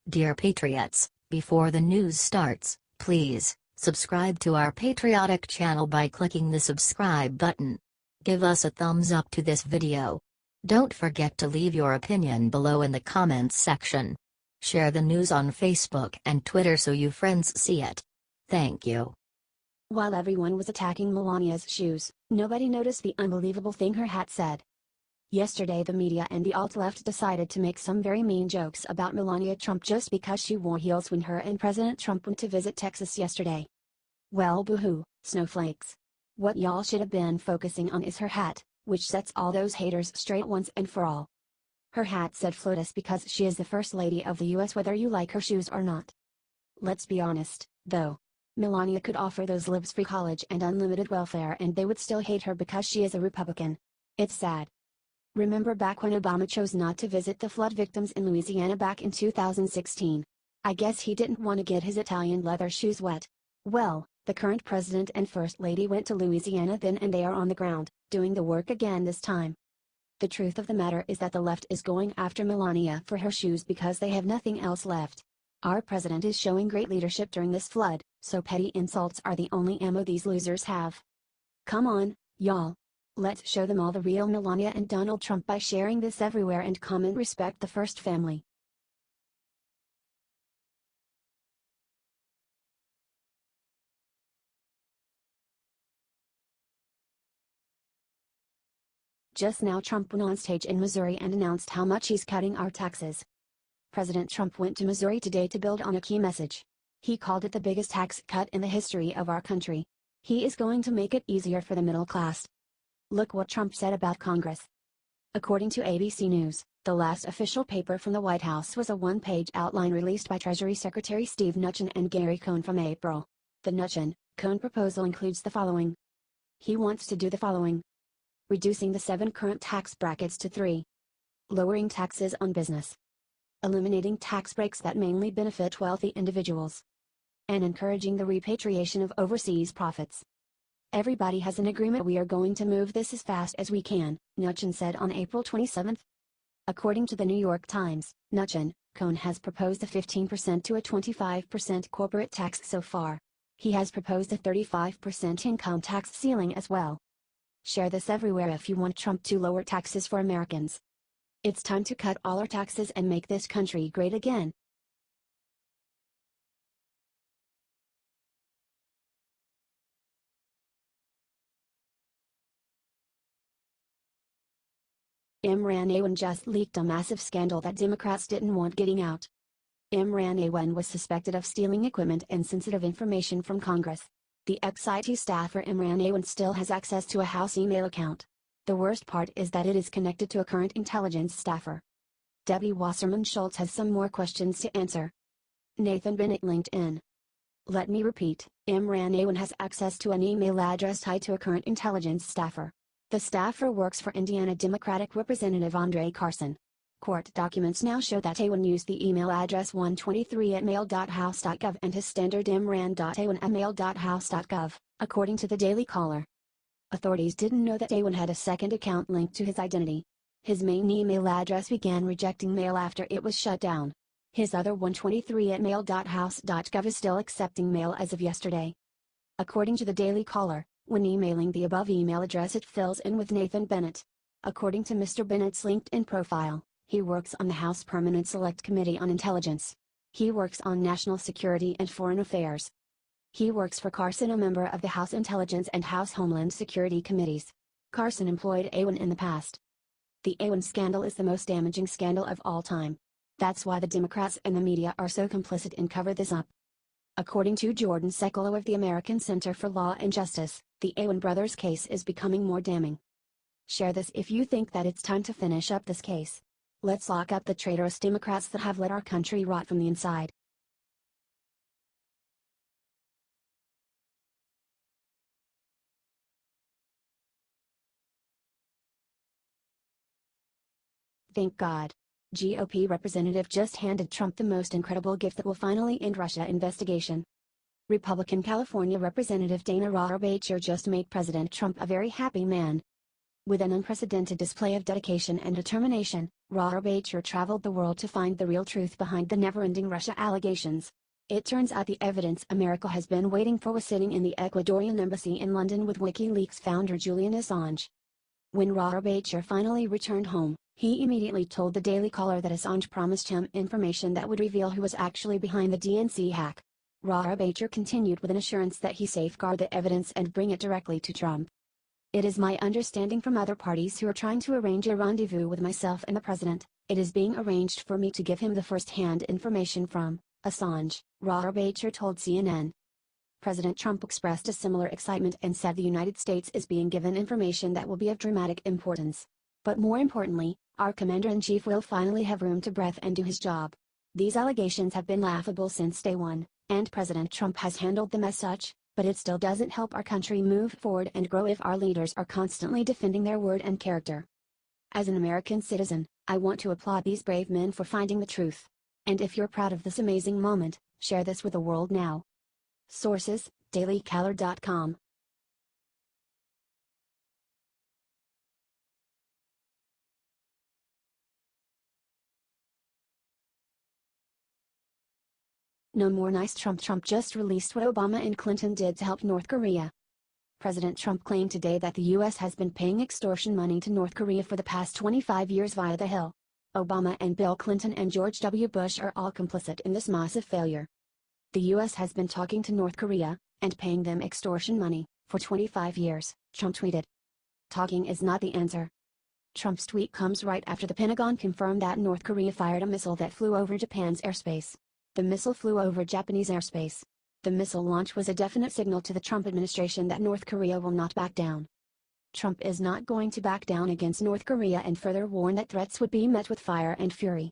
Dear Patriots, before the news starts, please subscribe to our patriotic channel by clicking the subscribe button. Give us a thumbs up to this video. Don't forget to leave your opinion below in the comments section. Share the news on Facebook and Twitter so you friends see it. Thank you. While everyone was attacking Melania's shoes, nobody noticed the unbelievable thing her hat said. Yesterday the media and the alt-left decided to make some very mean jokes about Melania Trump just because she wore heels when her and President Trump went to visit Texas yesterday. Well, boo-hoo, snowflakes. What y'all should have been focusing on is her hat, which sets all those haters straight once and for all. Her hat said FLOTUS because she is the First Lady of the US whether you like her shoes or not. Let's be honest, though. Melania could offer those libs free college and unlimited welfare and they would still hate her because she is a Republican. It's sad. Remember back when Obama chose not to visit the flood victims in Louisiana back in 2016? I guess he didn't want to get his Italian leather shoes wet. Well, the current president and First Lady went to Louisiana then and they are on the ground, doing the work again this time. The truth of the matter is that the left is going after Melania for her shoes because they have nothing else left. Our president is showing great leadership during this flood, so petty insults are the only ammo these losers have. Come on, y'all. Let's show them all the real Melania and Donald Trump by sharing this everywhere and comment respect the first family. Just now Trump went on stage in Missouri and announced how much he's cutting our taxes. President Trump went to Missouri today to build on a key message. He called it the biggest tax cut in the history of our country. He is going to make it easier for the middle class. Look what Trump said about Congress. According to ABC News, the last official paper from the White House was a one-page outline released by Treasury Secretary Steve Mnuchin and Gary Cohn from April. The Mnuchin-Cohn proposal includes the following. He wants to do the following. Reducing the 7 current tax brackets to 3. Lowering taxes on business. Eliminating tax breaks that mainly benefit wealthy individuals. And encouraging the repatriation of overseas profits. Everybody has an agreement we are going to move this as fast as we can, Mnuchin said on April 27. According to the New York Times, Mnuchin-Cohn has proposed a 15% to a 25% corporate tax so far. He has proposed a 35% income tax ceiling as well. Share this everywhere if you want Trump to lower taxes for Americans. It's time to cut all our taxes and make this country great again. Imran Awan just leaked a massive scandal that Democrats didn't want getting out. Imran Awan was suspected of stealing equipment and sensitive information from Congress. The ex-IT staffer Imran Awan still has access to a House email account. The worst part is that it is connected to a current intelligence staffer. Debbie Wasserman Schultz has some more questions to answer. Nathan Bennett LinkedIn. Let me repeat, Imran Awan has access to an email address tied to a current intelligence staffer. The staffer works for Indiana Democratic Representative Andre Carson. Court documents now show that Awan used the email address 123@mail.house.gov and his standard imran.awan@mail.house.gov, according to the Daily Caller. Authorities didn't know that Awan had a second account linked to his identity. His main email address began rejecting mail after it was shut down. His other 123@mail.house.gov is still accepting mail as of yesterday. According to the Daily Caller, when emailing the above email address it fills in with Nathan Bennett. According to Mr. Bennett's LinkedIn profile, he works on the House Permanent Select Committee on Intelligence. He works on National Security and Foreign Affairs. He works for Carson, a member of the House Intelligence and House Homeland Security Committees. Carson employed Awan in the past. The Awan scandal is the most damaging scandal of all time. That's why the Democrats and the media are so complicit and cover this up. According to Jordan Sekolo of the American Center for Law and Justice, the Awan brothers' case is becoming more damning. Share this if you think that it's time to finish up this case. Let's lock up the traitorous Democrats that have let our country rot from the inside. Thank God. GOP representative just handed Trump the most incredible gift that will finally end Russia investigation. Republican California Representative Dana Rohrabacher just made President Trump a very happy man. With an unprecedented display of dedication and determination, Robert Bacher traveled the world to find the real truth behind the never-ending Russia allegations. It turns out the evidence America has been waiting for was sitting in the Ecuadorian embassy in London with WikiLeaks founder Julian Assange. When Robert Bacher finally returned home, he immediately told the Daily Caller that Assange promised him information that would reveal who was actually behind the DNC hack. Robert Bacher continued with an assurance that he safeguard the evidence and bring it directly to Trump. It is my understanding from other parties who are trying to arrange a rendezvous with myself and the president, it is being arranged for me to give him the first-hand information from Assange, Robert Bacher told CNN. President Trump expressed a similar excitement and said the United States is being given information that will be of dramatic importance. But more importantly, our commander-in-chief will finally have room to breathe and do his job. These allegations have been laughable since day one, and President Trump has handled them as such, but it still doesn't help our country move forward and grow if our leaders are constantly defending their word and character. As an American citizen, I want to applaud these brave men for finding the truth. And if you're proud of this amazing moment, share this with the world now. Sources: dailycaller.com. No more nice Trump. Trump just released what Obama and Clinton did to help North Korea. President Trump claimed today that the U.S. has been paying extortion money to North Korea for the past 25 years via the Hill. Obama and Bill Clinton and George W. Bush are all complicit in this massive failure. The U.S. has been talking to North Korea, and paying them extortion money, for 25 years, Trump tweeted. Talking is not the answer. Trump's tweet comes right after the Pentagon confirmed that North Korea fired a missile that flew over Japan's airspace. The missile flew over Japanese airspace. The missile launch was a definite signal to the Trump administration that North Korea will not back down. Trump is not going to back down against North Korea and further warned that threats would be met with fire and fury.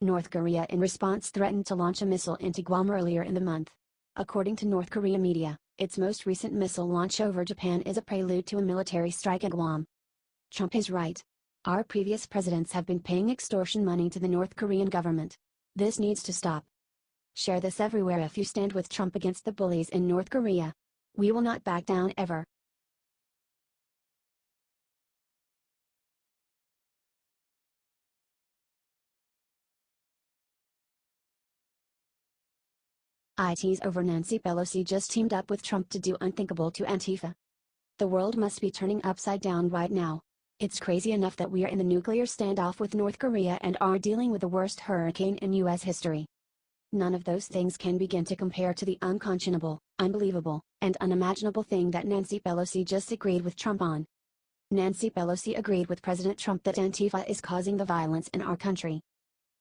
North Korea in response threatened to launch a missile into Guam earlier in the month. According to North Korea media, its most recent missile launch over Japan is a prelude to a military strike at Guam. Trump is right. Our previous presidents have been paying extortion money to the North Korean government. This needs to stop. Share this everywhere if you stand with Trump against the bullies in North Korea. We will not back down ever. IT's over Nancy Pelosi just teamed up with Trump to do unthinkable to Antifa. The world must be turning upside down right now. It's crazy enough that we are in the nuclear standoff with North Korea and are dealing with the worst hurricane in U.S. history. None of those things can begin to compare to the unconscionable, unbelievable, and unimaginable thing that Nancy Pelosi just agreed with Trump on. Nancy Pelosi agreed with President Trump that Antifa is causing the violence in our country.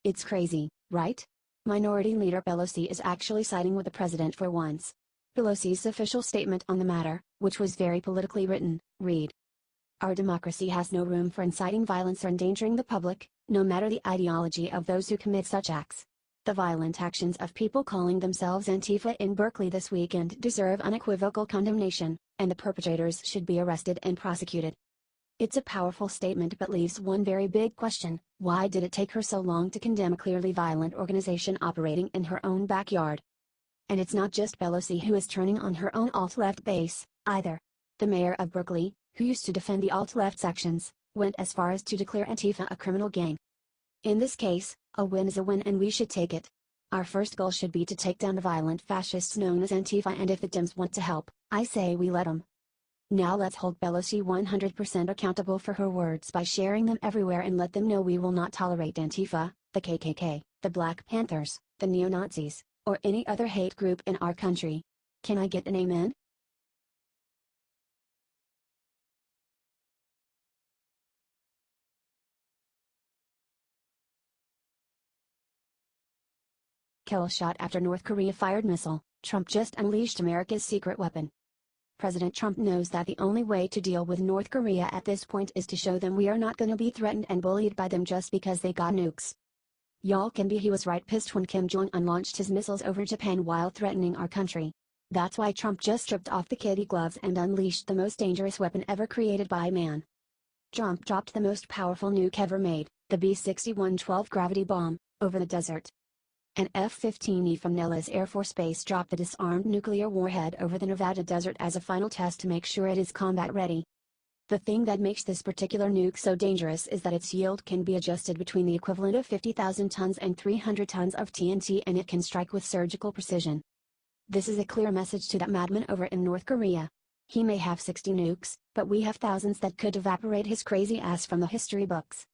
It's crazy, right? Minority Leader Pelosi is actually siding with the president for once. Pelosi's official statement on the matter, which was very politically written, read: Our democracy has no room for inciting violence or endangering the public, no matter the ideology of those who commit such acts. The violent actions of people calling themselves Antifa in Berkeley this weekend deserve unequivocal condemnation, and the perpetrators should be arrested and prosecuted. It's a powerful statement but leaves one very big question: why did it take her so long to condemn a clearly violent organization operating in her own backyard? And it's not just Pelosi who is turning on her own alt-left base, either. The mayor of Berkeley, who used to defend the alt-left sections, went as far as to declare Antifa a criminal gang. In this case, a win is a win and we should take it. Our first goal should be to take down the violent fascists known as Antifa, and if the Dems want to help, I say we let them. Now let's hold Pelosi 100% accountable for her words by sharing them everywhere and let them know we will not tolerate Antifa, the KKK, the Black Panthers, the neo-Nazis, or any other hate group in our country. Can I get an amen? Kill shot after North Korea fired missile, Trump just unleashed America's secret weapon. President Trump knows that the only way to deal with North Korea at this point is to show them we are not gonna be threatened and bullied by them just because they got nukes. Y'all can be. He was right pissed when Kim Jong-un launched his missiles over Japan while threatening our country. That's why Trump just stripped off the kitty gloves and unleashed the most dangerous weapon ever created by man. Trump dropped the most powerful nuke ever made, the B-61-12 gravity bomb, over the desert. An F-15E from Nellis Air Force Base dropped the disarmed nuclear warhead over the Nevada desert as a final test to make sure it is combat ready. The thing that makes this particular nuke so dangerous is that its yield can be adjusted between the equivalent of 50,000 tons and 300 tons of TNT, and it can strike with surgical precision. This is a clear message to that madman over in North Korea. He may have 60 nukes, but we have thousands that could evaporate his crazy ass from the history books.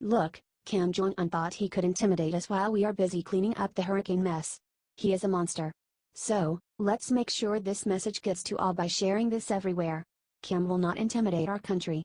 Look, Kim Jong-un thought he could intimidate us while we are busy cleaning up the hurricane mess. He is a monster. So, let's make sure this message gets to all by sharing this everywhere. Kim will not intimidate our country.